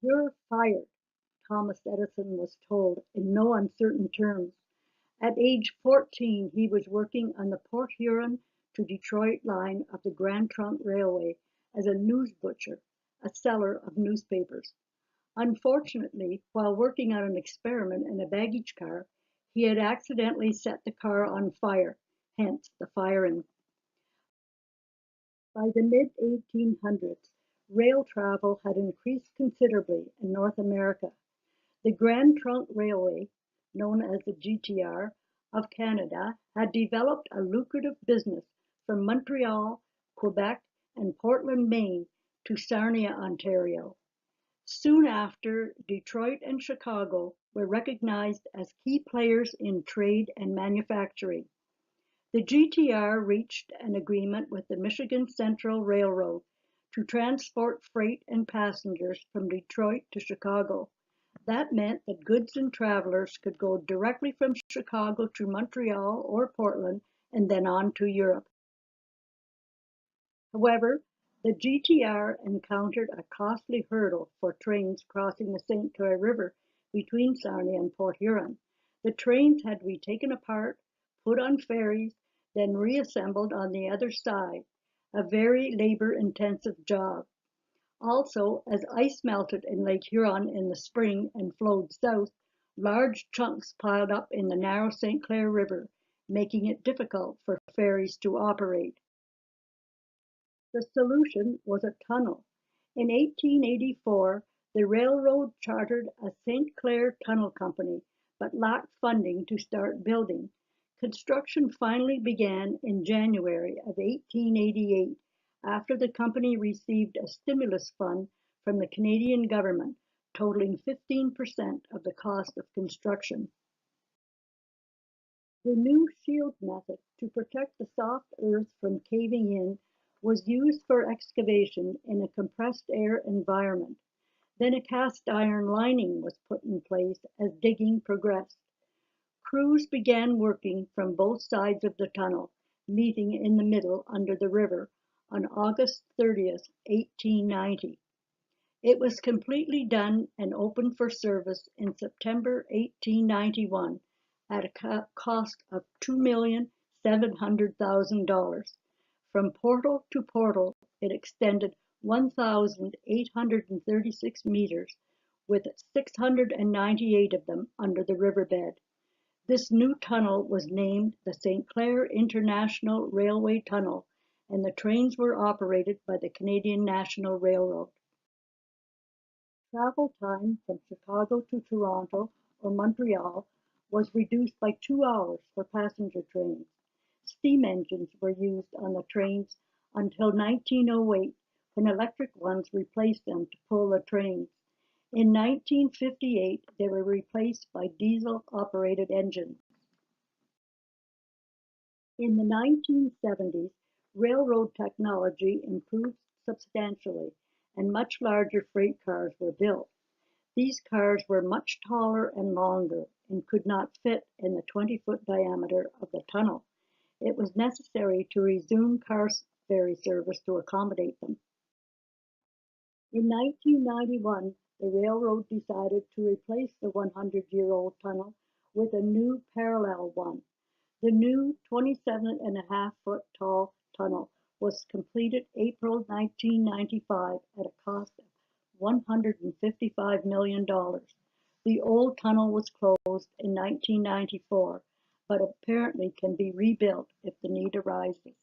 "You're fired," Thomas Edison was told in no uncertain terms. At age 14 he was working on the Port Huron to Detroit line of the Grand Trunk Railway as a news butcher, a seller of newspapers. Unfortunately, while working on an experiment in a baggage car, he had accidentally set the car on fire, hence the firing. By the mid-1800s, rail travel had increased considerably in North America. The Grand Trunk Railway, known as the GTR, of Canada had developed a lucrative business from Montreal, Quebec, and Portland, Maine to Sarnia, Ontario. Soon after, Detroit and Chicago were recognized as key players in trade and manufacturing. The GTR reached an agreement with the Michigan Central Railroad to transport freight and passengers from Detroit to Chicago. That meant that goods and travelers could go directly from Chicago to Montreal or Portland and then on to Europe. However, the GTR encountered a costly hurdle for trains crossing the St. Clair River between Sarnia and Port Huron. The trains had to be taken apart, put on ferries, then reassembled on the other side, a very labor-intensive job. Also, as ice melted in Lake Huron in the spring and flowed south, large chunks piled up in the narrow St. Clair River, making it difficult for ferries to operate. The solution was a tunnel. In 1884, the railroad chartered a St. Clair Tunnel Company, but lacked funding to start building. Construction finally began in January of 1888 after the company received a stimulus fund from the Canadian government, totaling 15% of the cost of construction. The new shield method to protect the soft earth from caving in was used for excavation in a compressed air environment. Then a cast iron lining was put in place as digging progressed. Crews began working from both sides of the tunnel, meeting in the middle under the river on August 30th, 1890. It was completely done and opened for service in September 1891 at a cost of $2,700,000. From portal to portal, it extended 1,836 meters, with 698 of them under the riverbed. This new tunnel was named the St. Clair International Railway Tunnel, and the trains were operated by the Canadian National Railroad. Travel time from Chicago to Toronto or Montreal was reduced by 2 hours for passenger trains. Steam engines were used on the trains until 1908, when electric ones replaced them to pull the trains. In 1958, they were replaced by diesel-operated engines. In the 1970s, railroad technology improved substantially, and much larger freight cars were built. These cars were much taller and longer and could not fit in the 20-foot diameter of the tunnel. It was necessary to resume car ferry service to accommodate them. In 1991, the railroad decided to replace the 100-year-old tunnel with a new parallel one. The new 27.5-foot tall tunnel was completed April 1995 at a cost of $155 million. The old tunnel was closed in 1994, but apparently can be rebuilt if the need arises.